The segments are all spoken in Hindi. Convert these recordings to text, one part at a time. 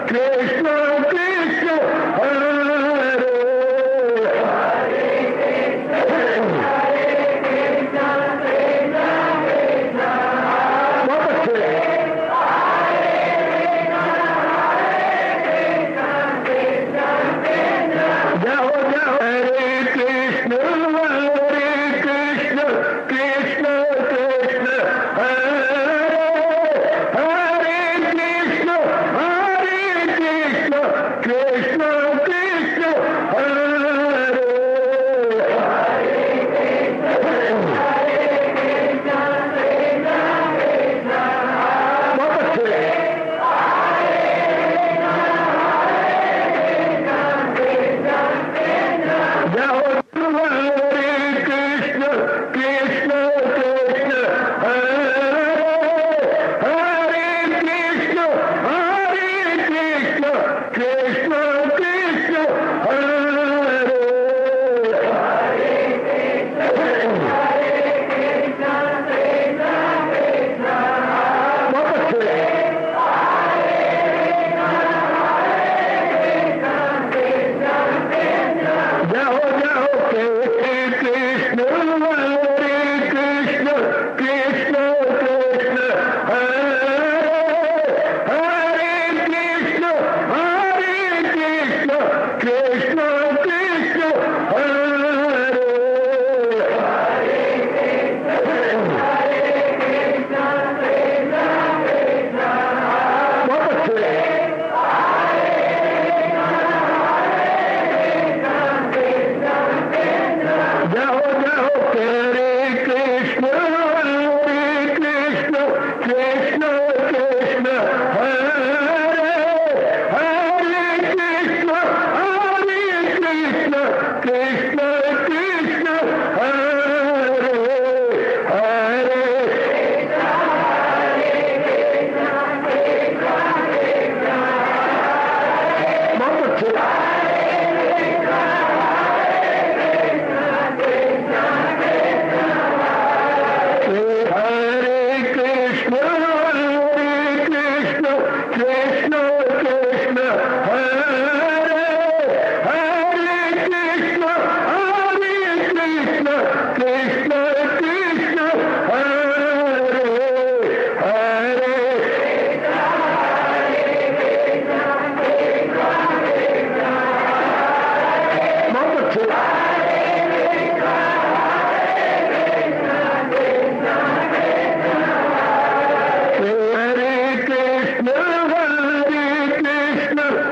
कृष्ण कृष्ण हरे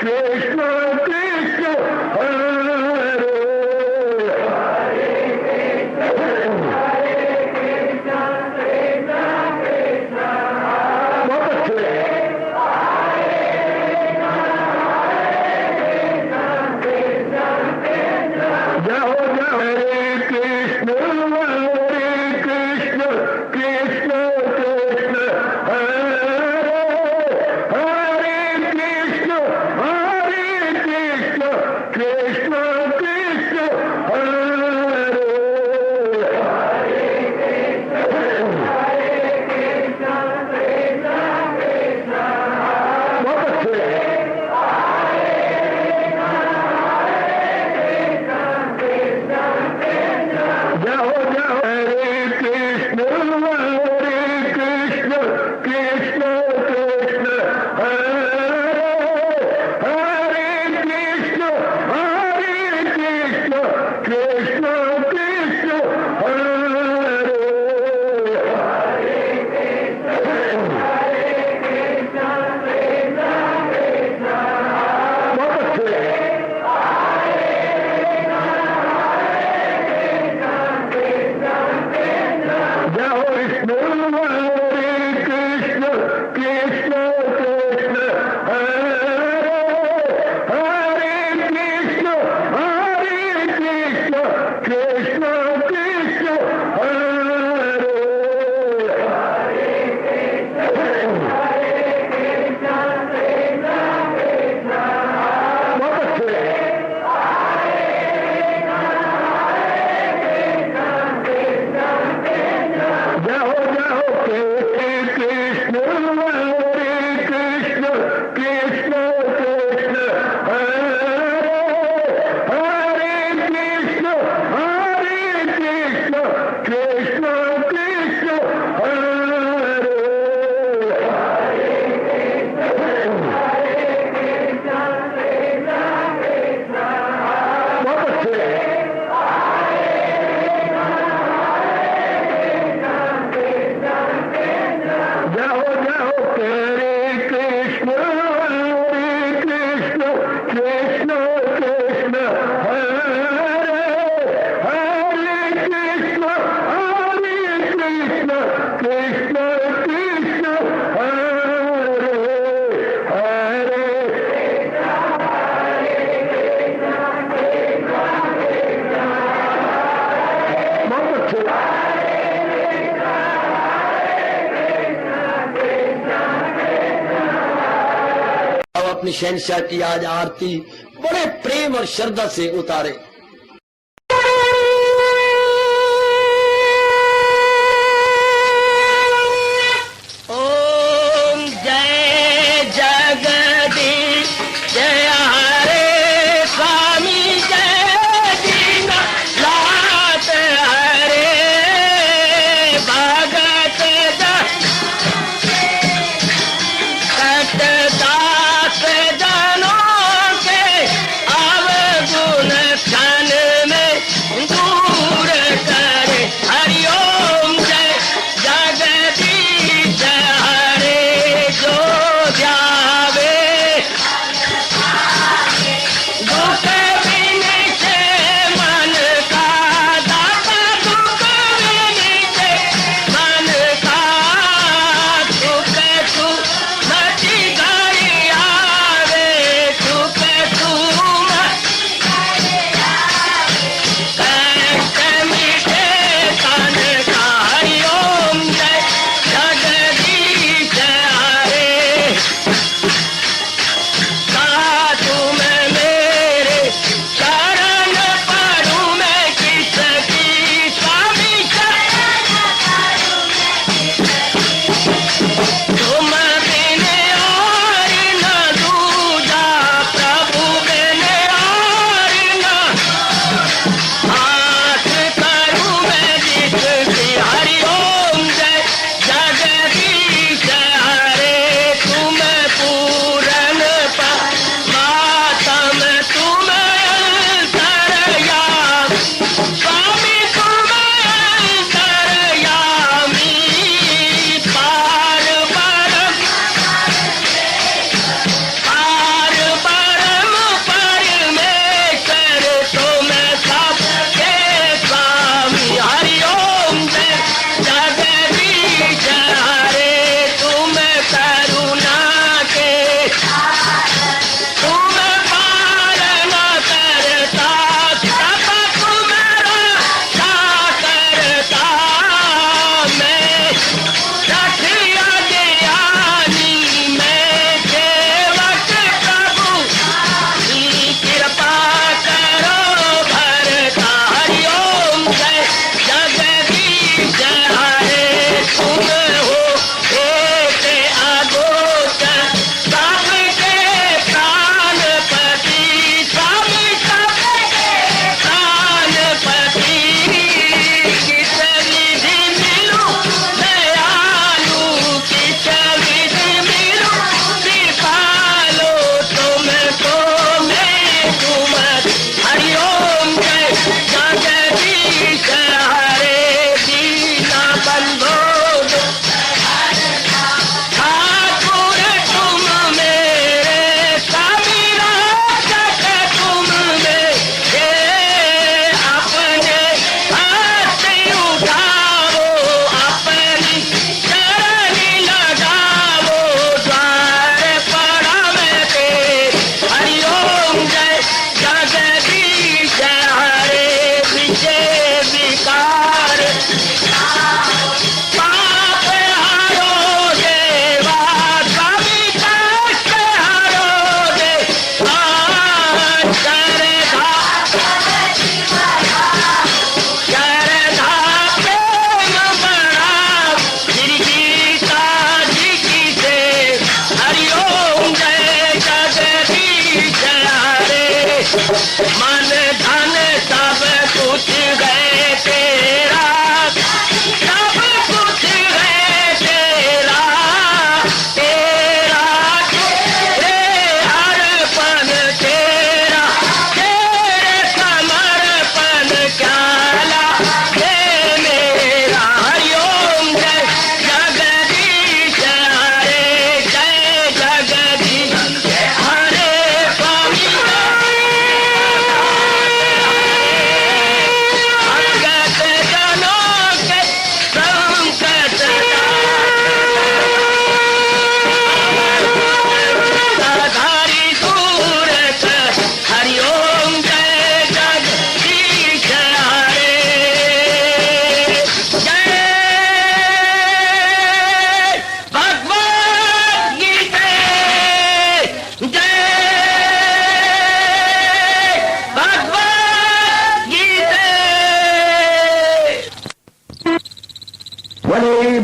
कृष्ण कृष्ण हरे बहुत अच्छे जाओ जाओ हरे कृष्ण कृष्ण कृष्ण कृष्ण हरे हरे कृष्ण कृष्ण कृष्ण हरे बहुत अच्छे जाओ जाओ हरे कृष्ण कृष्ण कृष्ण कृष्ण हरे हरे कृष्ण कृष्ण कृष्ण हरे बहुत अच्छे जाओ विष्णु हरे कृष्ण कृष्ण कृष्ण हरे हरे कृष्ण कृष्ण कृष्ण हरे बहुत अच्छे जाओ जाओ कृष्ण हरे कृष्ण कृष्ण कृष्ण हरे हरे कृष्ण कृष्ण कृष्ण हरे बहुत अच्छे जाओ जाओ हरे कृष्ण कृष्ण कृष्ण हरे हरे कृष्ण कृष्ण हरे हरे बहुत अच्छे अब अपनी शहनशाह की आज आरती बड़े प्रेम और श्रद्धा से उतारे। ओम जय जगदीश जय हरे स्वामी जय दीना लात हरे भगत दास जनों के अवगुण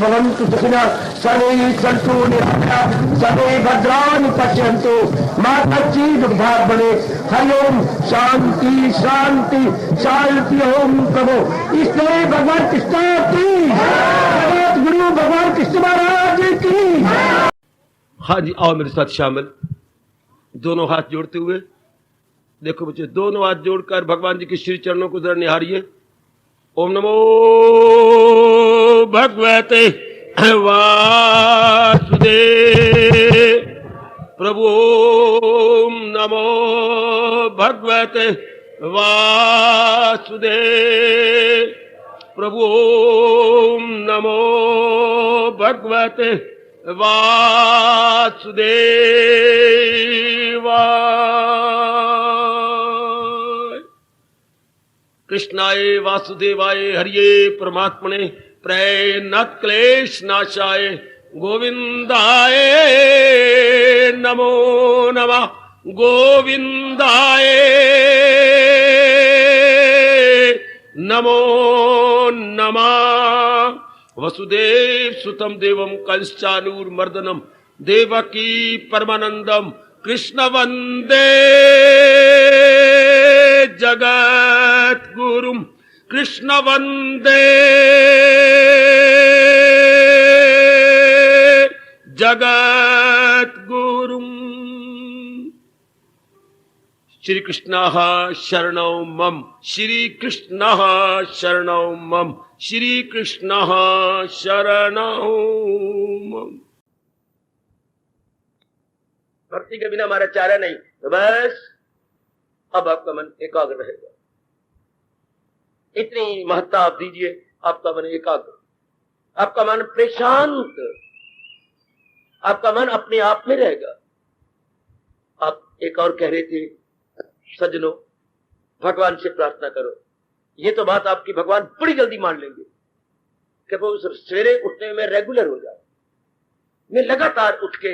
भवन्तु सुखिनः सर्वे सन्तु निरामयाः सर्वे भद्राणि पश्यन्तु मा कश्चित् दुर्भाग्यं भवेत्। हरि ओम शांति शांति शांति। ओम प्रभु इसलिए भगवान कृष्ण की जगत गुरु भगवान कृष्ण महाराज की। हाँ जी, आओ मेरे साथ शामिल, दोनों हाथ जोड़ते हुए। देखो बच्चे, दोनों हाथ जोड़कर भगवान जी के श्री चरणों को जरा निहारिए। ओम नमो भगवते वासुदेव प्रभु। ओम नमो भगवते वासुदेव प्रभु। ओम नमो भगवते वासुदेवाय। कृष्णाय वासुदेवाय हरिये परमात्मने प्रणत क्लेश नाशाय गोविंदाय नमो नमः। गोविंदाय नमो नमः। वसुदेव सुतम देवम कंसचानूरमर्दनम देवकी परमानंदम कृष्ण वंदे जगत गुरुम। कृष्ण वंदे जगत गुरुम। श्री कृष्ण शरणौ मम। श्री कृष्ण शरणौ मम। श्री कृष्ण शरणौ मम। भक्ति के बिना हमारा चारा नहीं। तो बस अब आपका मन एकाग्र रहेगा। इतनी महत्ता आप दीजिए, आपका मन एकाग्र, आपका मन प्रशांत, आपका मन अपने आप में रहेगा। आप एक और कह रहे थे, सज्जनों भगवान से प्रार्थना करो। ये तो बात आपकी भगवान बड़ी जल्दी मान लेंगे कि वो सवेरे उठने में रेगुलर हो जाए। मैं लगातार उठ के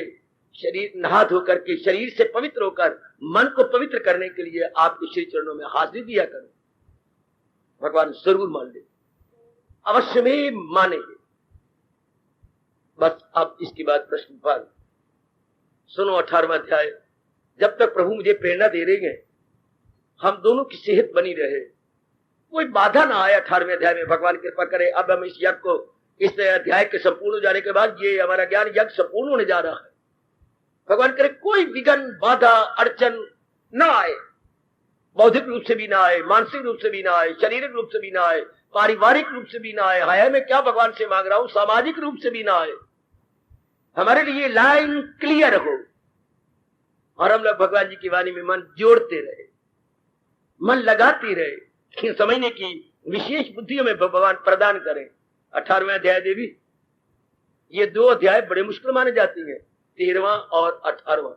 शरीर नहा धो करके शरीर से पवित्र होकर मन को पवित्र करने के लिए आपके श्री चरणों में हाजिरी दिया करो। भगवान जरूर मान ले, अवश्य में मानेंगे। बस अब इसके बाद प्रश्न पाल सुनो। 18वां अध्याय। जब तक प्रभु मुझे प्रेरणा दे रहे हैं, हम दोनों की सेहत बनी रहे, कोई बाधा ना आए। 18वें अध्याय में भगवान कृपा करे। अब हम इस यज्ञ को, इस अध्याय के संपूर्ण हो जाने के बाद ये हमारा ज्ञान यज्ञ संपूर्ण होने जा रहा है। भगवान करे कोई विघ्न बाधा अड़चन ना आए, बौद्धिक रूप से भी ना आए, मानसिक रूप से भी ना आए, शारीरिक रूप से भी ना आए, पारिवारिक रूप से भी ना आए। हाय मैं क्या भगवान से मांग रहा हूं, सामाजिक रूप से भी ना आए। हमारे लिए लाइन क्लियर हो और हम लोग भगवान जी की वाणी में मन जोड़ते रहे, मन लगाते रहे, समझने की विशेष बुद्धि हमें भगवान प्रदान करें। 18वां अध्याय देवी, ये 2 अध्याय बड़े मुश्किल माने जाती हैं, 13वां और 18वां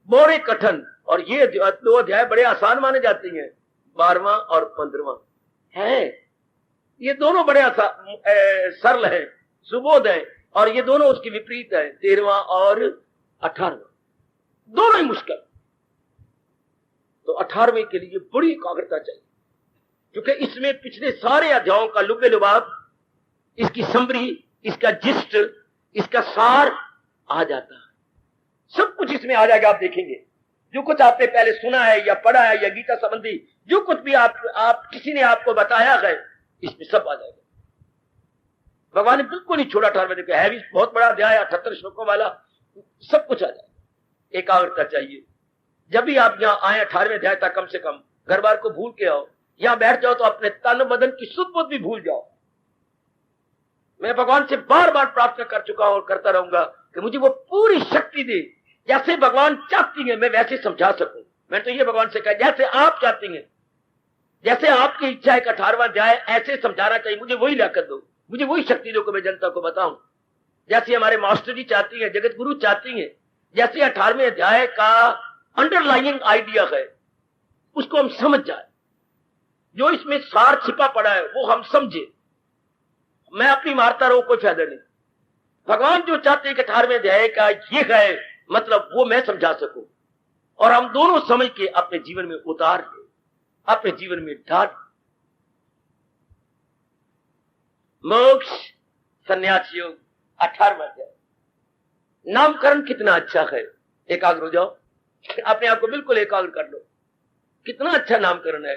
बड़े कठिन, और ये 2 अध्याय बड़े आसान माने जाती हैं, 12वां और 15वां है। ये दोनों बड़े सरल हैं, सुबोध है, और ये दोनों उसके विपरीत है, 13वां और 18वां, दोनों ही मुश्किल। तो 18वें के लिए बड़ी एकाग्रता चाहिए, क्योंकि इसमें पिछले सारे अध्यायों का लुबे लुबाब, इसकी समरी, इसका जिस्ट, इसका सार आ जाता है। सब कुछ इसमें आ जाएगा। आप देखेंगे जो कुछ आपने पहले सुना है या पढ़ा है या गीता संबंधी जो कुछ भी आप किसी ने आपको बताया है, इसमें सब आ जाएगा। भगवान ने बिल्कुल नहीं छोड़ा। 18वें देखा है भी बहुत बड़ा अध्याय, 78 श्लोकों वाला, सब कुछ आ जाएगा। एकाग्रता चाहिए। जब भी आप यहाँ आए 18वें अध्याय तक, कम से कम घर बार को भूल के आओ। यहाँ बैठ जाओ तो अपने तन बदन की शुद्ध बुद्ध भी भूल जाओ। मैं भगवान से बार बार प्रार्थना कर चुका हूं और करता रहूंगा कि मुझे वो पूरी शक्ति दे, जैसे भगवान चाहती है मैं वैसे समझा सकूं। मैंने तो ये भगवान से कहा, जैसे आप चाहती हैं, जैसे आपकी इच्छा है कि 18वां अध्याय ऐसे समझाना चाहिए, मुझे वही लियाकत दो, मुझे वही शक्ति दो कि मैं जनता को बताऊं। जैसे हमारे मास्टर जी चाहती है, जगत गुरु चाहती है, जैसे 18वें अध्याय का अंडरलाइंग आइडिया है उसको हम समझ जाए, जो इसमें सार छिपा पड़ा है वो हम समझे। मैं अपनी मारता रहूं, कोई फायदा नहीं। भगवान जो चाहते हैं कि 18वें अध्याय का ये है मतलब वो मैं समझा सकूं, और हम दोनों समझ के अपने जीवन में उतार ले, अपने जीवन में डाल। मोक्ष संन्यास योग 18वां अध्याय। नामकरण कितना अच्छा है। एकाग्र हो जाओ, अपने आप को बिल्कुल एकाग्र कर लो। कितना अच्छा नामकरण है।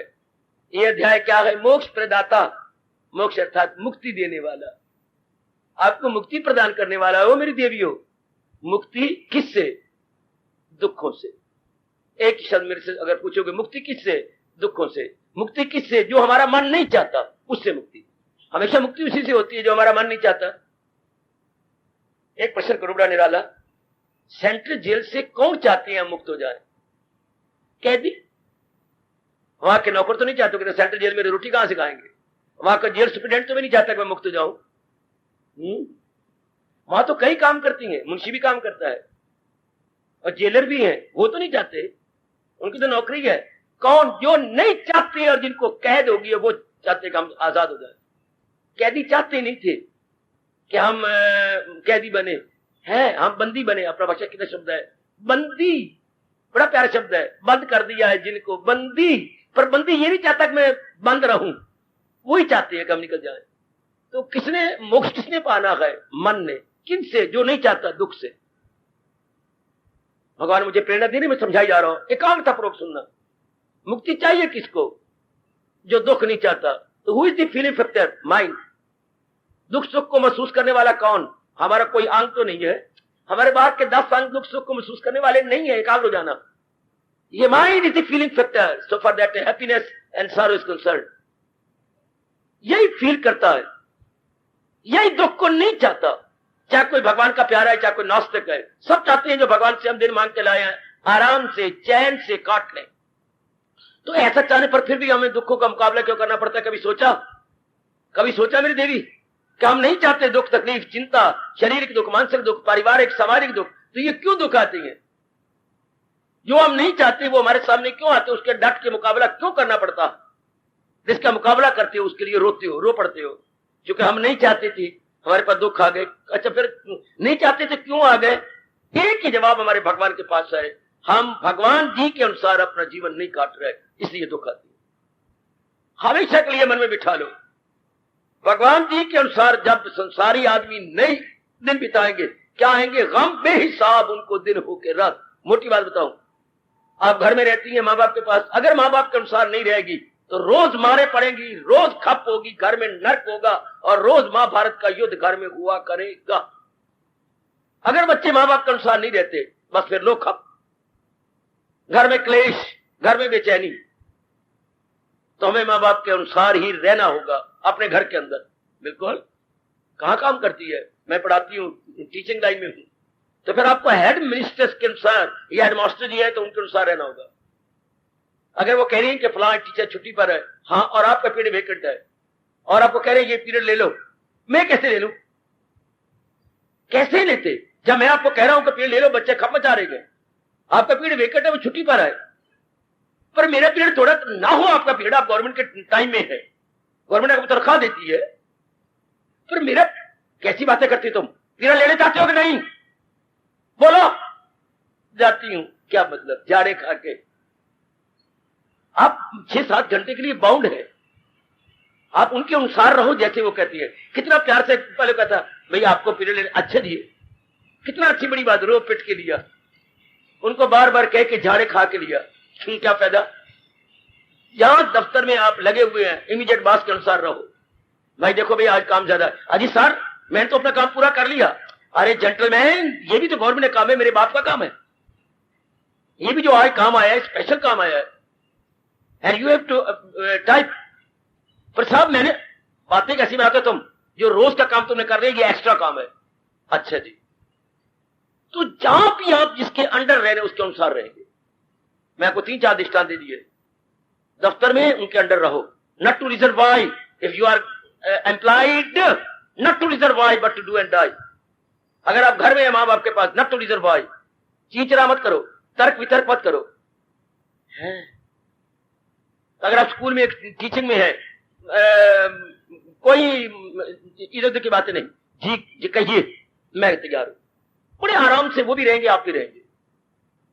ये अध्याय क्या है? मोक्ष प्रदाता, मोक्ष अर्थात मुक्ति देने वाला, आपको मुक्ति प्रदान करने वाला हो मेरी देवियों। मुक्ति किससे? दुखों से। एक ही शब्द मेरे से अगर पूछोगे मुक्ति किससे? दुखों से। मुक्ति किससे? जो हमारा मन नहीं चाहता उससे मुक्ति। हमेशा मुक्ति उसी से होती है जो हमारा मन नहीं चाहता। एक प्रश्न करो बड़ा निराला, सेंट्रल जेल से कौन चाहते हैं हम मुक्त हो जाए? कैदी। वहां के नौकर तो नहीं चाहते कि सेंट्रल जेल में रोटी कहां से खाएंगे। वहां का जेल सुप्रीडेंट तो भी नहीं चाहता कि मैं मुक्त हो जाऊं। वहां तो कई काम करती हैं, मुंशी भी काम करता है और जेलर भी हैं, वो तो नहीं चाहते, उनकी तो नौकरी है। कौन? जो नहीं चाहते और जिनको कैद होगी वो चाहते कि हम आजाद हो जाए। कैदी चाहते नहीं थे कि हम कैदी बने, हैं हम बंदी बने। अपना भाषा कितना शब्द है बंदी, बड़ा प्यारा शब्द है। बंद कर दिया है जिनको बंदी, पर बंदी ये नहीं चाहता कि मैं बंद रहूं, वो ही चाहते हैं कि हम निकल जाए। तो किसने मोक्ष किसने पाना है? मन ने। किन से? जो नहीं चाहता, दुख से। भगवान मुझे प्रेरणा दे रही, मैं समझाई जा रहा हूं, एकाग्रता पूर्वक सुनना। मुक्ति चाहिए किसको? जो दुख नहीं चाहता। तो who is the feeling factor? Mind. दुख सुख को महसूस करने वाला कौन? हमारा कोई अंग तो नहीं है, हमारे बाहर के 10 अंग दुख सुख को महसूस करने वाले नहीं है। एकाग्र हो जाना। ये mind is the feeling factor, so for that happiness and sorrow is concerned. यही फील करता है, यही दुख को नहीं चाहता। चाहे कोई भगवान का प्यारा है, चाहे कोई नास्तिक है, सब चाहते हैं जो भगवान से हम दिन मांग के लाए हैं आराम से चैन से काट लें। तो ऐसा चाहने पर फिर भी हमें दुखों का मुकाबला क्यों करना पड़ता है? कभी सोचा? कभी सोचा मेरी देवी कि हम नहीं चाहते दुख तकलीफ चिंता, शारीरिक दुख, मानसिक दुख, पारिवारिक सामाजिक दुख, तो ये क्यों दुख आते हैं? जो हम नहीं चाहते वो हमारे सामने क्यों आते? उसके डट के मुकाबला क्यों करना पड़ता? जिसका मुकाबला करते हो उसके लिए रोते हो, रो पड़ते हो, क्योंकि हम नहीं चाहते थे, हमारे पास दुख आ गए। अच्छा, फिर नहीं चाहते थे क्यों आ गए? एक ही जवाब हमारे भगवान के पास है, हम भगवान जी के अनुसार अपना जीवन नहीं काट रहे, इसलिए दुख आती है। हमेशा के लिए मन में बिठा लो, भगवान जी के अनुसार जब संसारी आदमी नई दिन बिताएंगे, क्या आएंगे? गम बेहिसाब उनको दिन हो के रात। मोटी बात बताऊं, आप घर में रहती हैं माँ बाप के पास, अगर माँ बाप के अनुसार नहीं रहेगी तो रोज मारे पड़ेंगी, रोज खप होगी, घर में नर्क होगा और रोज महाभारत का युद्ध घर में हुआ करेगा। अगर बच्चे माँ बाप के अनुसार नहीं रहते, बस फिर लोग खप, घर में क्लेश, घर में बेचैनी। तो हमें माँ बाप के अनुसार ही रहना होगा अपने घर के अंदर। बिल्कुल। कहां काम करती है? मैं पढ़ाती हूँ, टीचिंग लाइन में हूं, तो फिर आपको हेड मिनिस्टर्स के अनुसार या हेडमास्टर जी है तो उनके अनुसार रहना होगा। अगर वो कह रही है कि फलां टीचर छुट्टी पर है, हाँ, और आपका पीरियड वेकेंट है, और आपको कह रहे हैं ये पीरियड ले लो, मैं कैसे ले लूं? कैसे लेते? जब मैं आपको कह रहा हूं कि पीरियड ले लो, बच्चे खप मचा रहे हैं, आपका पीरियड वेकेंट है, वो छुट्टी पर है, पर मेरा पीरियड थोड़ा ना हो, आपका पीरियड आप गवर्नमेंट के टाइम में है, गवर्नमेंट आपको तनख्वाह देती है, पर मेरा कैसी बातें करती तुम? पीरियड लेने चाहते हो कि नहीं? बोलो। जाती हूं, क्या मतलब? जाड़े खा के आप 6-7 घंटे के लिए बाउंड है, आप उनके अनुसार रहो जैसे वो कहती है। कितना प्यार से पहले कहता, भैया आपको पीरियड अच्छे दिए, कितना अच्छी बड़ी बात, रो पिट के लिया, उनको बार बार कह के झाड़े खा के लिया, क्या फायदा? जहां दफ्तर में आप लगे हुए हैं, इमीडिएट बॉस के अनुसार रहो। भाई देखो भैया आज काम ज्यादा है, अजी सर मैंने तो अपना काम पूरा कर लिया। अरे जेंटलमैन, ये भी तो गवर्नमेंट का काम है, मेरे बाप का काम है, ये भी जो आज काम आया है स्पेशल काम आया है, and you have to type. पर साहब मैंने बातें कैसी बनाते तुम? जो रोज का काम तुमने कर रहे हैं ये एक्स्ट्रा काम है। अच्छा जी, तो जहां भी आप जिसके अंडर रह रहे हैं उसके अनुसार रहेंगे। मैं आपको 3-4 दृष्टांत दे दिए। दफ्तर में उनके अंडर रहो, not to reserve why, if you are employed not to reserve why but to do and die. अगर आप घर में है मां बाप के पास, नॉट टू रिजर्व वाई, चीचरा मत करो, तर्क वितर्क मत करो। अगर आप स्कूल में टीचिंग में है, कोई इधर उधर की बातें नहीं, जी कहिए मैं तैयार हूं, बड़े आराम से वो भी रहेंगे आप भी रहेंगे।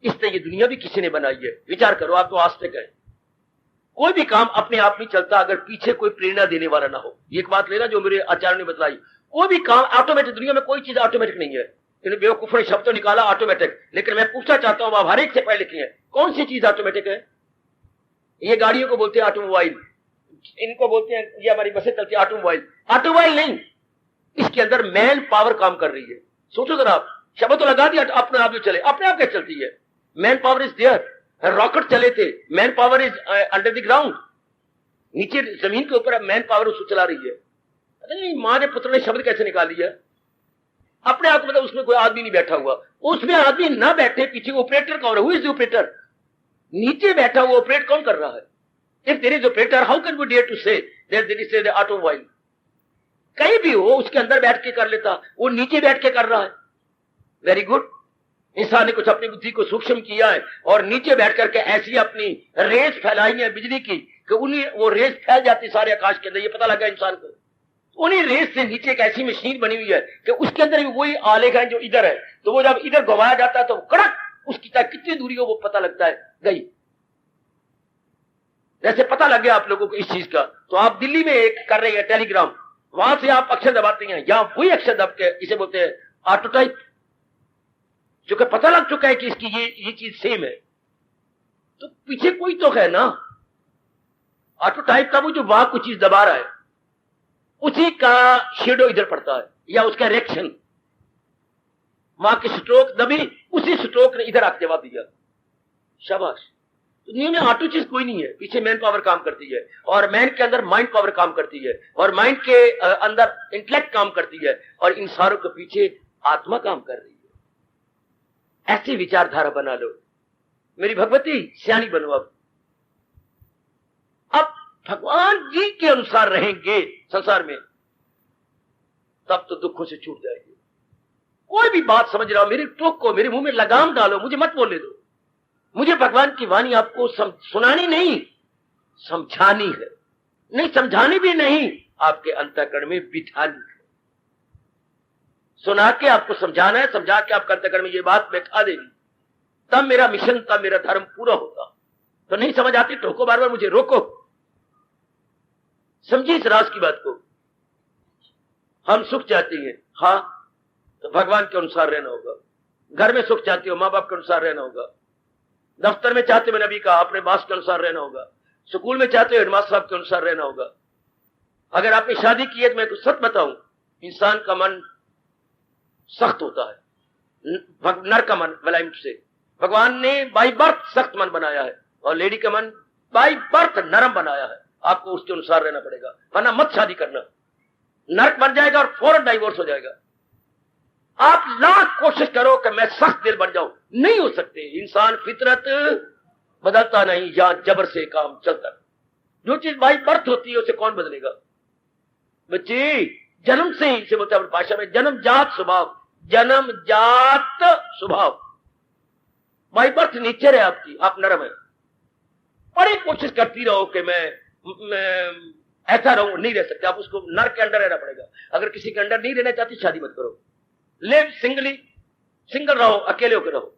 इस तरह ये दुनिया भी किसी ने बनाई है। विचार करो, आप तो आस्तिक है, कोई भी काम अपने आप नहीं चलता अगर पीछे कोई प्रेरणा देने वाला ना हो। एक बात लेना जो मेरे आचार्य ने बतलाई, वो भी काम ऑटोमेटिक। दुनिया में कोई चीज ऑटोमेटिक नहीं है। इन बेवकूफों ने शब्द तो निकाला ऑटोमेटिक, लेकिन मैं पूछना चाहता हूं आप हर एक से पढ़े लिखे हैं, कौन सी चीज ऑटोमेटिक है? ये गाड़ियों को बोलते हैं ऑटोमोबाइल, इनको बोलते हैं, ये हमारी बसें चलती है ऑटोमोबाइल। ऑटोमोबाइल नहीं, इसके अंदर मैन पावर काम कर रही है। सोचो जरा आप, शब्द तो लगा दिया अपने आप जो चले, अपने आप क्या चलती है? Man power is there. Rocket चले थे, man power is under the ground, नीचे जमीन के ऊपर मैन पावर उसको चला रही है। नहीं, मां ने पुत्र ने शब्द कैसे निकाल दिया अपने आप को? मतलब उसमें कोई आदमी नहीं बैठा हुआ, उसमें आदमी ना बैठे, पीछे ऑपरेटर कौन है? Who is the operator? नीचे बैठा हुआ ऑपरेट कौन कर रहा है? If there is operator, how can we dare to say that there is the automobile? कहीं भी हो, उसके अंदर बैठ के कर लेता, वो नीचे बैठ के कर रहा है। Very good. इंसान ने कुछ अपनी बुद्धि को सूक्ष्म किया है और नीचे बैठ करके ऐसी अपनी रेस फैलाई है बिजली की कि उन्हीं वो रेस फैल जाती सारे आकाश के अंदर। ये पता लगा इंसान को, उन्हीं रेस से नीचे एक ऐसी मशीन बनी हुई है कि उसके अंदर भी वही आलेख है जो इधर है, तो वो जब इधर घुमाया जाता है तो कड़क उसकी चाहे कितनी दूरी हो वो पता लगता है गई। जैसे पता लग गया आप लोगों को इस चीज का, तो आप दिल्ली में एक कर रहे हैं टेलीग्राम, वहां से आप अक्षर दबाते हैं, यहां वही अक्षर दब के, इसे बोलते हैं ऑटोटाइप, जो कि पता लग चुका है कि इसकी ये चीज सेम है। तो पीछे कोई तो है ना। ऑटोटाइप का वो जो वहां कुछ चीज दबा रहा है, उसी का शेडो इधर पड़ता है या उसका रिएक्शन, वहां की स्ट्रोक दबी, उसी स्ट्रोक ने इधर आके जवाब दिया। शाबाश। दुनिया में ऑटो चीज कोई नहीं है, पीछे मैन पावर काम करती है, और मैन के अंदर माइंड पावर काम करती है, और माइंड के अंदर इंटेलेक्ट काम करती है, और इन सारों के पीछे आत्मा काम कर रही है। ऐसी विचारधारा बना लो। मेरी भगवती सियानी बनो। अब भगवान जी के अनुसार रहेंगे संसार में, तब तो दुखों से छूट जाएंगे। कोई भी बात समझ रहा हो, मेरे टोक को, मेरे मुंह में लगाम डालो, मुझे मत बोलने दो। मुझे भगवान की वाणी आपको सुनानी नहीं, समझानी है। नहीं समझानी भी नहीं, आपके अंतःकरण में बिठानी है। सुना के आपको समझाना है, समझा के आपका अंतःकरण में ये बात बैठा देनी, तब मेरा मिशन, तब मेरा धर्म पूरा होगा। तो नहीं समझ आती, टोको, बार बार मुझे रोको। समझिए इस राज की बात को। हम सुख चाहते हैं, हाँ, तो भगवान के अनुसार रहना होगा। घर में सुख चाहते हो, माँ बाप के अनुसार रहना होगा। दफ्तर में चाहते हो, नबी कहा, अपने बास के अनुसार रहना होगा। स्कूल में चाहते हो, हेडमास्टर साहब के अनुसार रहना होगा। अगर आपने शादी की है तो मैं कुछ सच बताऊं, इंसान का मन सख्त होता है, नर का मन मुलायम से। भगवान ने बाई बर्थ सख्त मन बनाया है, और लेडी का मन बाई बर्थ नरम बनाया है। आपको उसके अनुसार रहना पड़ेगा, वरना मत शादी करना, नर्क बन जाएगा और फौरन डाइवोर्स हो जाएगा। आप लाख कोशिश करो कि मैं सख्त दिल बन जाऊं, नहीं हो सकते। इंसान फितरत बदलता नहीं, या जबर से काम चलता। जो चीज बाई बर्थ होती है उसे कौन बदलेगा? बच्चे जन्म से ही, इसे बोलते हैं अपनी भाषा में जन्मजात स्वभाव, जन्मजात स्वभाव, बाई बर्थ नेचर है आपकी, आप नरम है। बड़ी कोशिश करती रहो कि मैं ऐसा रहूं, नहीं रह सकते। आप उसको नर के अंडर रहना पड़ेगा। अगर किसी के अंडर नहीं रहना चाहती, शादी मत करो, लिव सिंगली, सिंगल रहो, अकेले होकर रहो।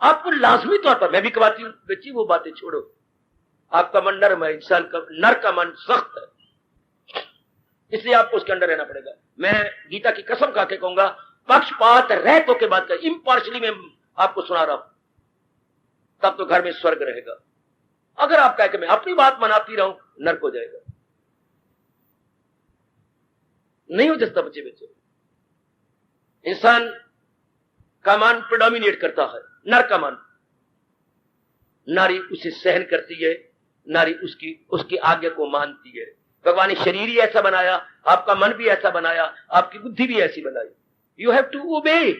आपको लाजमी तौर पर, मैं भी कहती हूं बच्ची, वो बातें छोड़ो। आपका मन नरम है, इंसान का नर का मन सख्त है, इसलिए आपको उसके अंदर रहना पड़ेगा। मैं गीता की कसम खा के कहूंगा, पक्षपात रहित होकर बात कर, इम्पार्शली मैं आपको सुना रहा हूं, तब तो घर में स्वर्ग रहेगा। अगर आप कह के मैं अपनी बात मनाती रहूं, नर्क हो जाएगा। नहीं हो सकता बच्चे बच्चे। इंसान का मन प्रेडोमिनेट करता है, नर का मन। नारी उसे सहन करती है, नारी उसकी आज्ञा को मानती है। भगवान ने शरीर ही ऐसा बनाया, आपका मन भी ऐसा बनाया, आपकी बुद्धि भी ऐसी बनाई। यू हैव टू ओबे।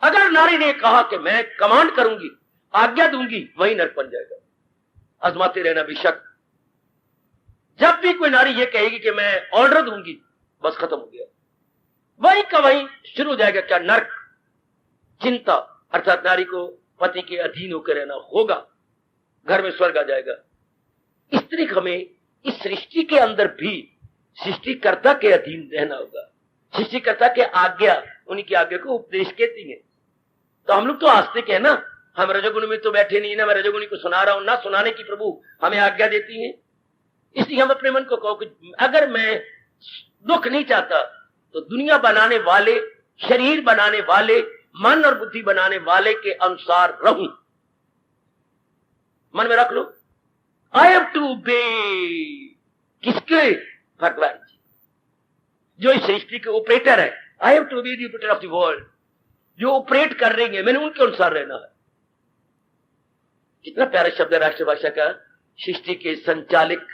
अगर नारी ने कहा कि मैं कमांड करूंगी, आज्ञा दूंगी, वही नर्क बन जाएगा। आजमाते रहना बेशक। जब भी कोई नारी ये कहेगी कि मैं ऑर्डर दूंगी, बस खत्म हो गया, वही का वही शुरू हो जाएगा क्या? नर्क। चिंता, अर्थात नारी को पति के अधीन होकर रहना होगा, घर में स्वर्ग आ जाएगा। स्त्री हमें इस सृष्टि के अंदर भी सृष्टिकर्ता के अधीन रहना होगा। सृष्टिकर्ता के आज्ञा, उन्हीं की आज्ञा को उपदेश कहती है। तो हम लोग तो आस्तिक है ना, हम रजोगुण में तो बैठे नहीं ना, मैं रजोगुणी को सुना रहा हूं ना, सुनाने की प्रभु हमें आज्ञा देती है। इसलिए हम अपने मन को कहो कि अगर मैं दुख नहीं चाहता तो दुनिया बनाने वाले, शरीर बनाने वाले, मन और बुद्धि बनाने वाले के अनुसार रहूं। मन में रख लो, आई हैव टू ओबे किसके? भगवान जी, जो इस सृष्टि के ऑपरेटर है। I have to obey the operator of the world, जो ऑपरेट कर रहे हैं, मैंने उनके अनुसार रहना है। कितना प्यारा शब्द है राष्ट्रभाषा का, सृष्टि के संचालक।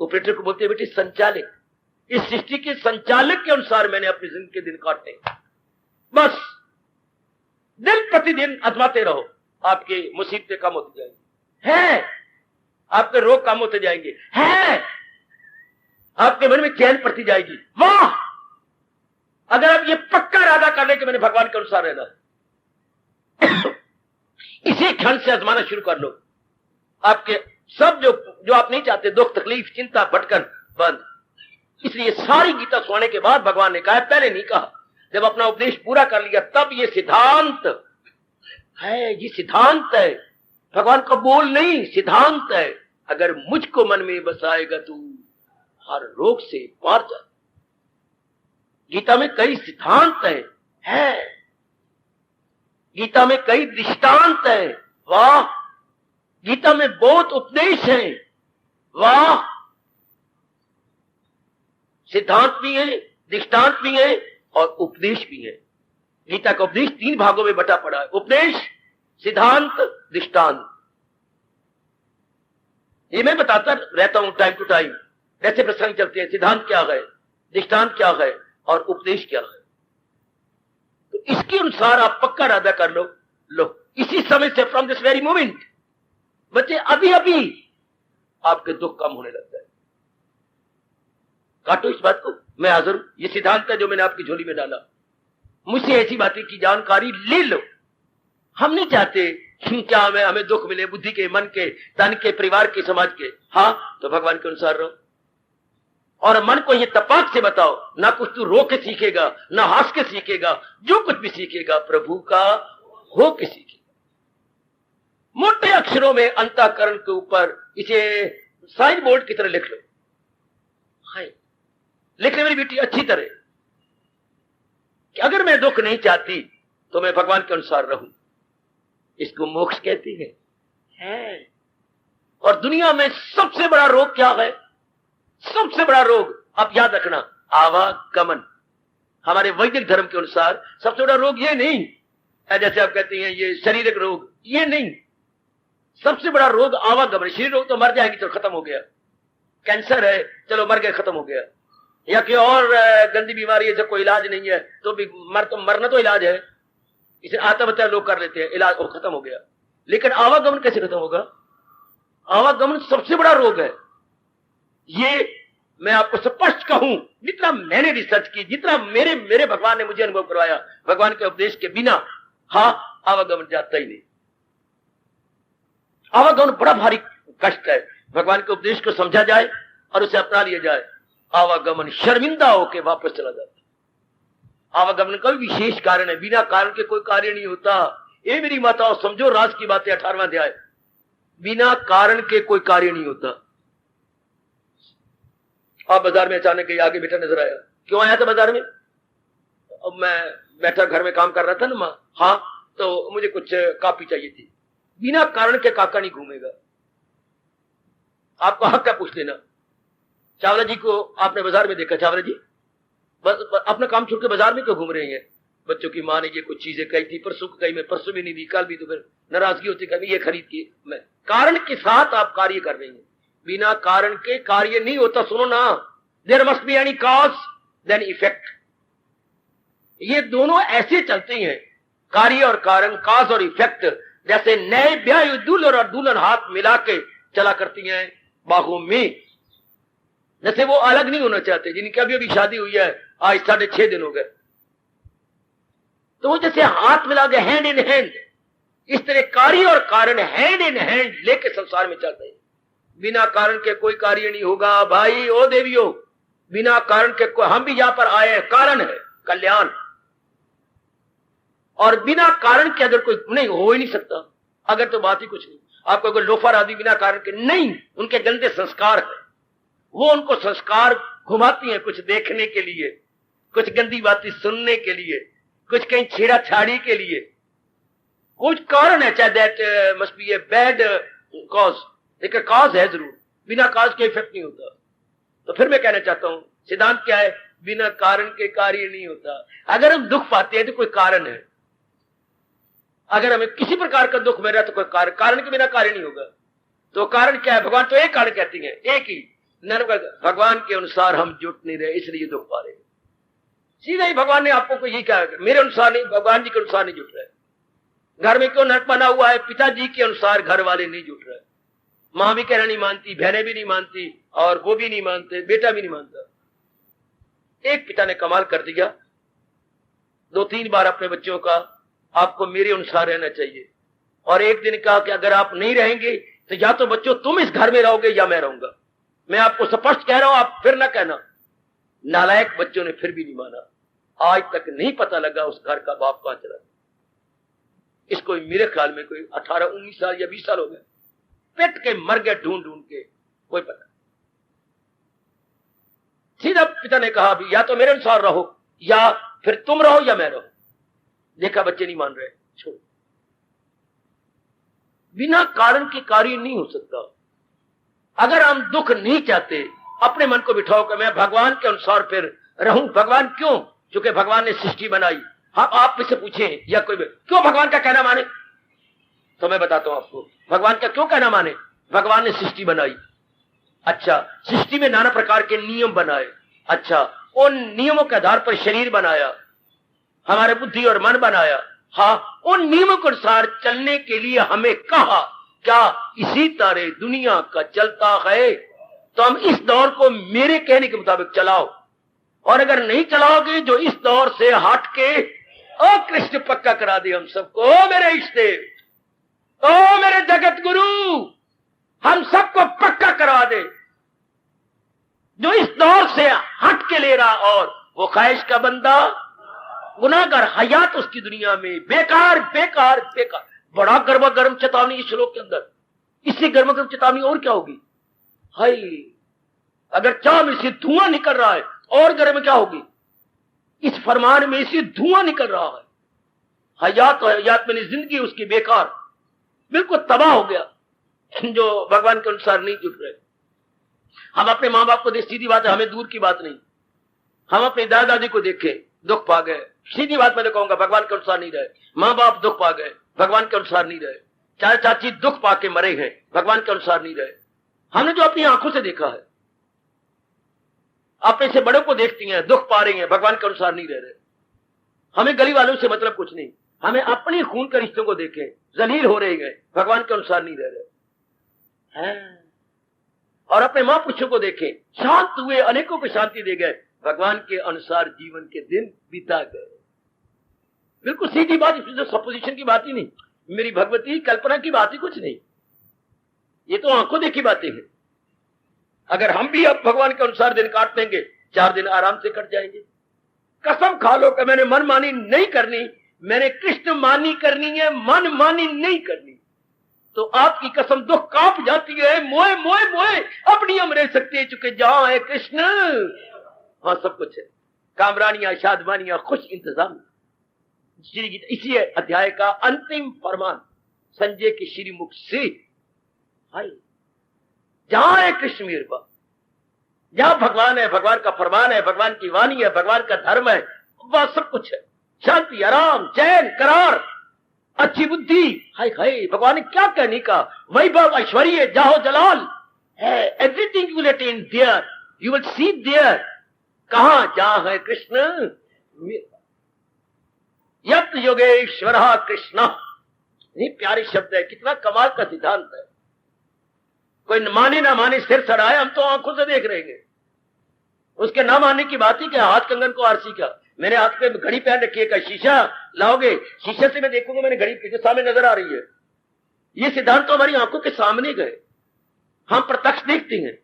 ऑपरेटर को बोलते हैं बेटे संचालक। इस सृष्टि के संचालक के अनुसार मैंने अपनी जिंदगी के दिन काटे। बस दिन प्रतिदिन आजमाते रहो, आपकी मुसीबतें कम होती जाएंगी, हैं आपके रोग कम होते जाएंगे, हैं आपके मन में चैन पड़ती जाएगी। वाह, अगर आप ये पक्का इरादा कर ले कि मैंने भगवान के अनुसार रहना है, इसी क्षण से आजमाना शुरू कर लो। आपके सब जो आप नहीं चाहते, दुख, तकलीफ, चिंता, भटकन बंद। इसलिए सारी गीता सुनाने के बाद भगवान ने कहा, पहले नहीं कहा, जब अपना उपदेश पूरा कर लिया तब ये सिद्धांत है, ये सिद्धांत है, भगवान का बोल नहीं, सिद्धांत है। अगर मुझको मन में बसाएगा तू हर रोग से पार जा। गीता में कई सिद्धांत है, गीता में कई दृष्टांत है। वाह, गीता में बहुत उपदेश है। वाह, सिद्धांत भी है, दृष्टांत भी है और उपदेश भी है। गीता का उपदेश 3 भागों में बटा पड़ा है, उपदेश, सिद्धांत, दृष्टांत। ये मैं बताता रहता हूं टाइम टू टाइम, ऐसे प्रसंग चलते हैं, सिद्धांत क्या है, दृष्टांत क्या है और उपदेश क्या है। तो इसके अनुसार आप पक्का इरादा कर लो इसी समय से, फ्रॉम दिस वेरी मोमेंट, बच्चे अभी अभी आपके दुख कम होने लगता है। काटो इस बात को, मैं हाजिर हूं। ये सिद्धांत है जो मैंने आपकी झोली में डाला। मुझसे ऐसी बातें की जानकारी ले लो। हम नहीं चाहते क्या हमें दुख मिले, बुद्धि के, मन के, तन के, परिवार के, समाज के। हाँ, तो भगवान के अनुसार रहो और मन को ये तपाक से बताओ। ना कुछ तू रो के सीखेगा, ना हंस के सीखेगा, जो कुछ भी सीखेगा प्रभु का हो के सीखेगा। मोटे अक्षरों में अंतःकरण के ऊपर इसे साइन बोर्ड की तरह लिख लो। हाय, लिख ले मेरी बेटी अच्छी तरह कि अगर मैं दुख नहीं चाहती तो मैं भगवान के अनुसार रहूं। इसको मोक्ष कहती है। और दुनिया में सबसे बड़ा रोग क्या है? सबसे बड़ा रोग, आप याद रखना, आवागमन। हमारे वैदिक धर्म के अनुसार सबसे बड़ा रोग ये नहीं है, जैसे आप कहती हैं ये शारीरिक रोग, ये नहीं। सबसे बड़ा रोग आवागमन। शरीर रोग तो मर जाएगी तो खत्म हो गया, कैंसर है चलो मर गए खत्म हो गया, या कोई और गंदी बीमारी है जब कोई इलाज नहीं है तो भी मरना तो इलाज है, इसे आत्महत्या लोग कर लेते हैं, इलाज और खत्म हो गया। लेकिन आवागमन कैसे खत्म होगा? आवागमन सबसे बड़ा रोग है। ये मैं आपको स्पष्ट कहूं, जितना मैंने रिसर्च की, जितना मेरे भगवान ने मुझे अनुभव करवाया, भगवान के उपदेश के बिना आवागमन जाता ही नहीं। आवागमन बड़ा भारी कष्ट है। भगवान के उपदेश को समझा जाए और उसे अपना लिया जाए, आवागमन शर्मिंदा होकर वापस चला जाता है। आवागमन का भी विशेष कारण है, बिना कारण के कोई कार्य नहीं होता। ये मेरी माताओं समझो राज की बातें, 18वां अध्याय, बिना कारण के कोई कार्य नहीं होता। आप बाजार में अचानक गई, आगे बेटा नजर आया, क्यों आया था बाजार में? अब मैं बैठा घर में काम कर रहा था ना माँ, हाँ, तो मुझे कुछ कॉपी चाहिए थी। बिना कारण के काका नहीं घूमेगा। आपको हक का पूछ लेना। चावला जी को आपने बाजार में देखा, चावला जी बस अपना काम छोड़ के बाजार में क्यों घूम रहे हैं? बच्चों की माँ ने ये कुछ चीजें कही थी, परसों को कही, मैं परसों भी नहीं दी, कल भी, तो फिर नाराजगी होती, कभी ये खरीद की। मैं कारण के साथ आप कार्य कर रहे हैं, बिना कारण के कार्य नहीं होता। सुनो ना, there must be any cause then effect. ये दोनों ऐसे चलते हैं, कार्य और कारण, कॉज और इफेक्ट। जैसे नए ब्याह दुल्हन और दुल्हन हाथ मिला के चला करती हैं बाहों में, जैसे वो अलग नहीं होना चाहते, जिनकी अभी अभी शादी हुई है, आज 6.5 दिन हो गए, तो वो जैसे हाथ मिला के हैंड इन हैंड, इस तरह कार्य और कारण हैंड इन हैंड लेके संसार में चलते हैं। बिना कारण के कोई कार्य नहीं होगा भाई। ओ देवियों, बिना कारण के हम भी यहां पर आए हैं, कारण है कल्याण, और बिना कारण के अगर कोई नहीं हो ही नहीं सकता। अगर तो बात ही कुछ नहीं। आपको कोई लोफर आदमी बिना कारण के नहीं, उनके गंदे संस्कार है, वो उनको संस्कार घुमाती हैं, कुछ देखने के लिए, कुछ गंदी बातें सुनने के लिए, कुछ कहीं छेड़ा छाड़ी के लिए। कुछ कारण है, चाहे that must be a bad cause, एक कॉज है जरूर, बिना कॉज के इफेक्ट नहीं होता। तो फिर मैं कहना चाहता हूं सिद्धांत क्या है, बिना कारण के कार्य नहीं होता। अगर हम दुख पाते हैं तो कोई कारण है, अगर हमें किसी प्रकार का दुख मिल रहा है तो कोई कारण के बिना कार्य नहीं होगा। तो कारण क्या है, भगवान तो एक कारण कहती है, एक ही, भगवान के अनुसार हम जुट नहीं रहे इसलिए दुख पा रहे। सीधा ही भगवान ने आपको को यही कहा, मेरे अनुसार नहीं, भगवान जी के अनुसार नहीं जुट रहे। घर में क्यों नट बना हुआ है, पिताजी के अनुसार घर वाले नहीं जुट रहे। मां भी कहना नहीं मानती, बहनें भी नहीं मानती, और वो भी नहीं मानते, बेटा भी नहीं मानता। एक पिता ने कमाल कर दिया, 2-3 बार अपने बच्चों का आपको मेरे अनुसार रहना चाहिए, और एक दिन कहा कि अगर आप नहीं रहेंगे तो या तो बच्चों तुम इस घर में रहोगे या मैं रहूंगा। मैं आपको स्पष्ट कह रहा हूं, आप फिर ना कहना। नालायक बच्चों ने फिर भी नहीं माना। आज तक नहीं पता लगा उस घर का बाप कहां चला। इसको मेरे ख्याल में कोई 18-19 साल या 20 साल हो गए, पिट के मर गए ढूंढ ढूंढ के, कोई पता। सीधा पिता ने कहा भी या तो मेरे अनुसार रहो या फिर तुम रहो या मैं रहूं। देखा बच्चे नहीं मान रहे, छोड़। बिना कारण के कार्य नहीं हो सकता। अगर हम दुख नहीं चाहते, अपने मन को बिठाओ कि मैं भगवान के अनुसार फिर रहूं। भगवान क्यों? क्योंकि भगवान ने सृष्टि बनाई। हम आप मुझसे पूछें या कोई क्यों भगवान का कहना माने, तो मैं बताता हूं आपको भगवान का क्यों कहना माने। भगवान ने सृष्टि बनाई, अच्छा, सृष्टि में नाना प्रकार के नियम बनाए, अच्छा, उन नियमों के आधार पर शरीर बनाया, हमारे बुद्धि और मन बनाया। हाँ, उन नियमों के अनुसार चलने के लिए हमें कहा, क्या इसी तरह दुनिया का चलता है तो हम इस दौर को मेरे कहने के मुताबिक चलाओ, और अगर नहीं चलाओगे जो इस दौर से हट के कृष्ण पक्का करा दे हम सबको। ओ मेरे इष्ट देव, ओ मेरे जगत गुरु, हम सबको पक्का करवा दे जो इस दौर से हट के ले रहा, और वो ख्वाहिश का बंदा गुनाहगार, हयात उसकी दुनिया में बेकार बेकार बेकार। बड़ा गर्मा गर्म चेतावनी इस श्लोक के अंदर, इससे गर्मा गर्म चेतावनी और क्या होगी। हाय, अगर चाह में से धुआं निकल रहा है और गर्म क्या होगी। इस फरमान में से धुआं निकल रहा है। हयात और हयात में जिंदगी उसकी बेकार, बिल्कुल तबाह हो गया जो भगवान के अनुसार नहीं जुट रहे। हम अपने माँ बाप को देख, सीधी बात है, हमें दूर की बात नहीं, हम अपने दादा दादी को देखे, दुख पा गए। सीधी बात मैं तो कहूंगा, भगवान के अनुसार नहीं रहे। माँ बाप दुख पा गए, भगवान के अनुसार नहीं रहे। चाचा चाची दुख पा के मरे हैं, भगवान के अनुसार नहीं रहे। हमने जो अपनी आंखों से देखा है, अपने से बड़ों को देखती हैं, दुख पा रही हैं, भगवान के अनुसार नहीं रह रहे। हमें गली वालों से मतलब कुछ नहीं, हमें अपने खून के रिश्तों को देखें, जलील हो रहे हैं, भगवान के अनुसार नहीं रह रहे हैं। और अपने मां पुरुषों को देखें, शांत हुए, अनेकों को शांति दे गए, भगवान के अनुसार जीवन के दिन बिता गए। बिल्कुल सीधी बात, इसमें सपोजिशन की बात ही नहीं, मेरी भगवती कल्पना की बात ही कुछ नहीं, ये तो आंखों देखी बातें हैं। अगर हम भी अब भगवान के अनुसार दिन काट देंगे, 4 दिन आराम से कट जाएंगे। कसम खा लो कि मैंने मन मानी नहीं करनी, मैंने कृष्ण मानी करनी है, मन मानी नहीं करनी। तो आपकी कसम दुख कांप जाती है, मोए मोए मोए अपनी हम रह सकते हैं, चुके जहां है कृष्ण वहां सब कुछ है, कामरानियां, शादमानियां, खुश इंतजाम। इसी अध्याय का अंतिम फरमान संजय के श्रीमुख से, हाय, जहां है कृष्ण मेरे पास, जहां भगवान है, भगवान का फरमान है, भगवान की वाणी है, भगवान का धर्म है, वह सब कुछ है। शांति, आराम, चैन, करार, अच्छी बुद्धि, हाय हाय, भगवान ने क्या कहने का, वैभव, ऐश्वर्य, जाहो जलाल, everything you will attain there, you will see there. कहां? जहां है कृष्ण। यत्र योगेश्वर कृष्ण, ये प्यारे शब्द है, कितना कमाल का सिद्धांत है। कोई माने ना माने, सिर सड़ाए, हम तो आंखों से देख रहे हैं। उसके ना मानने की बात ही क्या, हाथ कंगन को आरसी का, मैंने हाथ पे घड़ी पहन रखी है, का शीशा लाओगे, शीशे से मैं देखूंगा, मैंने घड़ी के सामने नजर आ रही है। ये सिद्धांत तो हमारी आंखों के सामने गए, हम प्रत्यक्ष देखते हैं।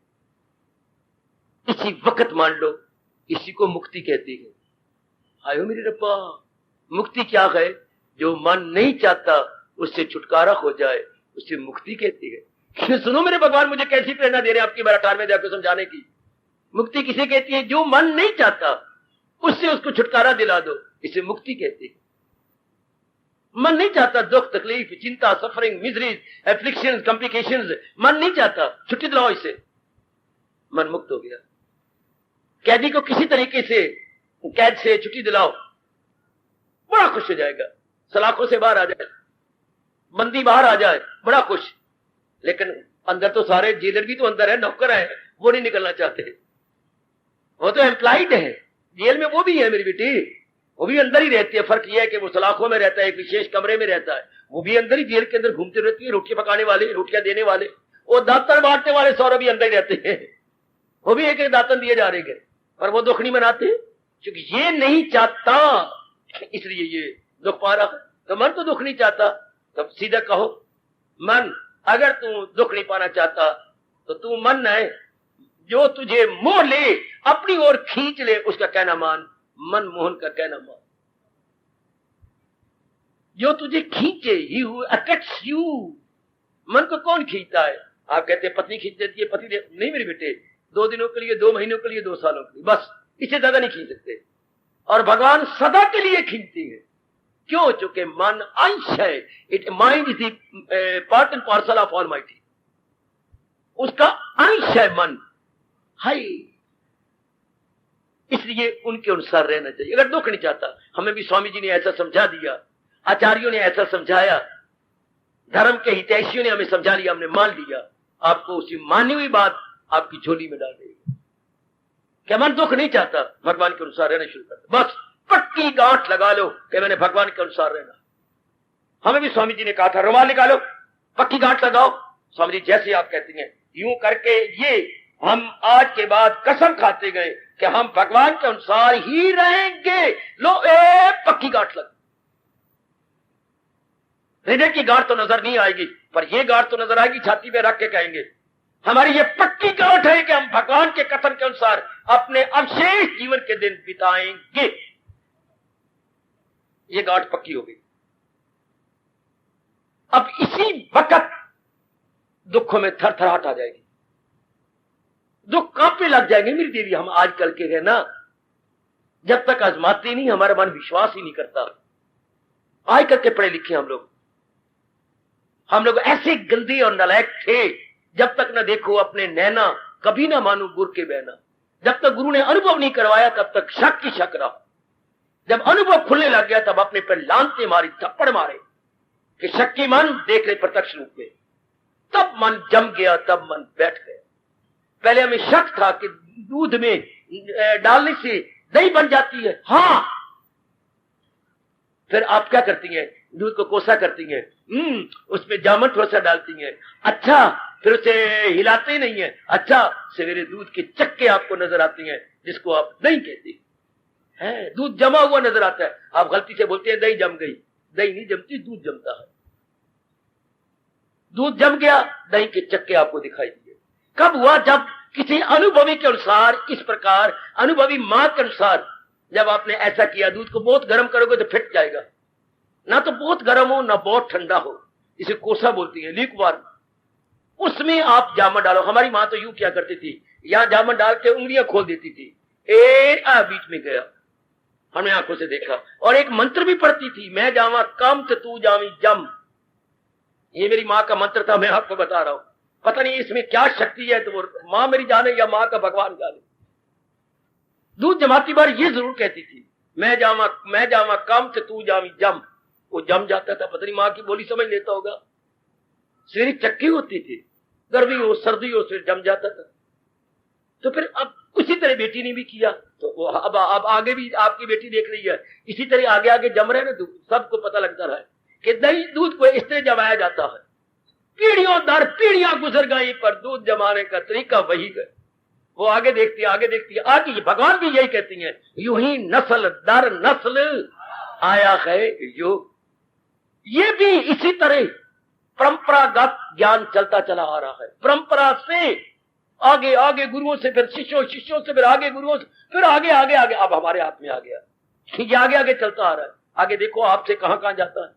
इसी वक्त मान लो, इसी को मुक्ति कहती है। आयो मेरे रब्बा, मुक्ति क्या है? जो मन नहीं चाहता उससे छुटकारा हो जाए, उससे मुक्ति कहती है। सुनो मेरे भगवान, मुझे कैसी प्रेरणा दे रहे हैं आपकी 18वें अध्याय को समझाने की। मुक्ति किसे कहती है? जो मन नहीं चाहता उससे उसको छुटकारा दिला दो, इसे मुक्ति कहती है। मन नहीं चाहता, दुख, तकलीफ, चिंता, सफरिंग, मिजरीज, एफ्लिक्शन, कॉम्प्लिकेशंस, मन नहीं चाहता, छुट्टी दिलाओ इसे, मन मुक्त हो गया। कैदी को किसी तरीके से कैद से छुट्टी दिलाओ, बड़ा खुश हो जाएगा, सलाखों से बाहर आ जाए, बंदी बाहर आ जाए, बड़ा खुश। लेकिन अंदर तो सारे जेलर भी तो अंदर है, नौकर है, वो नहीं निकलना चाहते, वो तो एम्प्लॉयड है जेल में, वो भी है मेरी बेटी, वो भी अंदर ही रहती है। फर्क यह है कि वो सलाखों में रहता है, एक विशेष कमरे में रहता है, वो भी अंदर ही जेल के अंदर घूमते रहती है, रोटियां पकाने वाले, रोटियां देने वाले, वो दातन बांटने वाले सौरभ भी अंदर ही रहते हैं, वो भी एक एक दातन दिए जा रहे हैं, पर वो दुख नहीं मनाते क्योंकि ये नहीं चाहता, इसलिए ये दुख पा रहा है। तो मन तो दुख नहीं चाहता, तब सीधा कहो मन, अगर तू दुख नहीं पाना चाहता तो तू मन है, जो तुझे मोह ले, अपनी ओर खींच ले, उसका कहना मान, मन मोहन का कहना मान। जो तुझे खींचे, ही अट्रैक्ट्स यू। मन को कौन खींचता है? आप कहते हैं पत्नी खींच देती है, पति नहीं मेरे बेटे, 2 दिनों के लिए, 2 महीनों के लिए, 2 सालों के लिए, बस, इससे ज्यादा नहीं खींच सकते। और भगवान सदा के लिए खींचती है, क्यों? चूंकि मन अंश है, it mind is part and parcel of almighty, उसका अंश है मन, हाय, इसलिए उनके अनुसार रहना चाहिए। अगर दुख नहीं चाहता, हमें भी स्वामी जी ने ऐसा समझा दिया, आचार्यों ने ऐसा समझाया, धर्म के हितैषियों ने हमें समझा लिया, हमने मान लिया, आपको उसी मानी हुई बात आपकी झोली में डाल देगी। क्या मन दुख नहीं चाहता? भगवान के अनुसार रहना शुरू कर दो, बस पक्की गांठ लगा लो कि मैंने भगवान के अनुसार रहना। हमें भी स्वामी जी ने कहा था रुमाल निकालो, पक्की गांठ लगाओ। स्वामी जी जैसे आप कहती हैं, यूं करके ये हम आज के बाद कसम खाते गए कि हम भगवान के अनुसार ही रहेंगे। लो पक्की गांठ लग, हृदय की गांठ तो नजर नहीं आएगी, पर यह गांठ तो नजर आएगी, छाती पे रख के कहेंगे हमारी ये पक्की गांठ है कि हम भगवान के कथन के अनुसार अपने अवशेष जीवन के दिन बिताएंगे। ये गांठ पक्की हो गई। अब इसी वक्त दुखों में थरथराहट आ जाएगी, दुख कांपने लग जाएंगे मेरी देवी। हम आजकल के हैं ना, जब तक आजमाते नहीं हमारा मन विश्वास ही नहीं करता। आजकल के पढ़े लिखे हम लोग ऐसे गंदे और नालायक थे, जब तक न देखो अपने नैना, कभी ना मानो गुरु के बहना। जब तक गुरु ने अनुभव नहीं करवाया तब तक शक की शक रहा। जब अनुभव खुलने लग गया तब अपने पर लानते मारी, थप्पड़ मारे कि शक्की मन देख ले प्रत्यक्ष रूप में। तब मन जम गया, तब मन बैठ गया। पहले हमें शक था कि दूध में डालने से दही बन जाती है, हाँ, फिर आप क्या करती हैं? दूध को कोसा करती हैं, उसमें जामुन थोड़ा सा डालती हैं, अच्छा, फिर उसे हिलाते ही नहीं है, अच्छा, सवेरे दूध के चक्के आपको नजर आती हैं, जिसको आप दही कहती है। दूध जमा हुआ नजर आता है, आप गलती से बोलते हैं दही जम गई। दही नहीं जमती, दूध जमता है। दूध जम गया, दही के चक्के आपको दिखाई दिए। कब हुआ? जब किसी अनुभवी के अनुसार, इस प्रकार अनुभवी मां के अनुसार जब आपने ऐसा किया। दूध को बहुत गर्म करोगे तो फिट जाएगा, ना तो बहुत गर्म हो ना बहुत ठंडा हो, इसे कोसा बोलती है, ल्यूकवार्म। उसमें आप जामुन डालो। हमारी मां तो यूं क्या करती थी, यहां जामुन डाल के उंगलियां खोल देती थी, बीच में गया, हमने आंखों से देखा। और एक मंत्र भी पढ़ती थी, मैं जावा कम तो तू जावी जम। ये मेरी मां का मंत्र था, मैं आपको बता रहा हूं। पता नहीं इसमें क्या शक्ति है, तो वो मां मेरी जाने या मां का भगवान जाने। दूध जमाती बार ये जरूर कहती थी, मैं जावा कम तो तू जावी जम। वो जम जाता था, पता नहीं मां की बोली समझ लेता होगा। सवेरे चक्की होती थी, गर्मी हो सर्दी हो, फिर जम जाता था। तो फिर अब उसी तरह बेटी ने भी किया, तो वो अब आगे भी आपकी बेटी देख रही है, इसी तरह आगे आगे जम रहे ना दूध। सबको पता लगता रहा कि दही दूध को इस तरह जमाया जाता है। पीढ़ियों दर पीढ़ियां गुजर गई, पर दूध जमाने का तरीका वही है। वो आगे देखती है, आगे देखती है, आगे भगवान भी यही कहती है, यूं ही नस्ल दर नस्ल आया है योग। ये भी इसी तरह परंपरागत ज्ञान चलता चला आ रहा है। परंपरा से आगे आगे गुरुओं से, फिर शिष्यों, शिष्यों से फिर आगे गुरुओं से, फिर आगे आगे आगे, अब हमारे हाथ में आ गया। ये आगे आगे चलता आ रहा है। आगे देखो आपसे कहां कहां जाता है।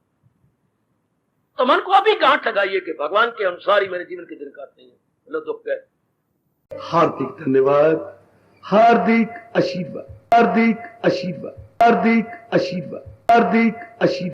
तो मन को अभी गांठ लगाइए कि भगवान के अनुसार ही मेरे जीवन के दिन काटते हैं। लो दुख गए। हार्दिक धन्यवाद। हार्दिक आशीर्वाद, हार्दिक आशीर्वाद, हार्दिक आशीर्वाद, हार्दिक आशीर्वाद।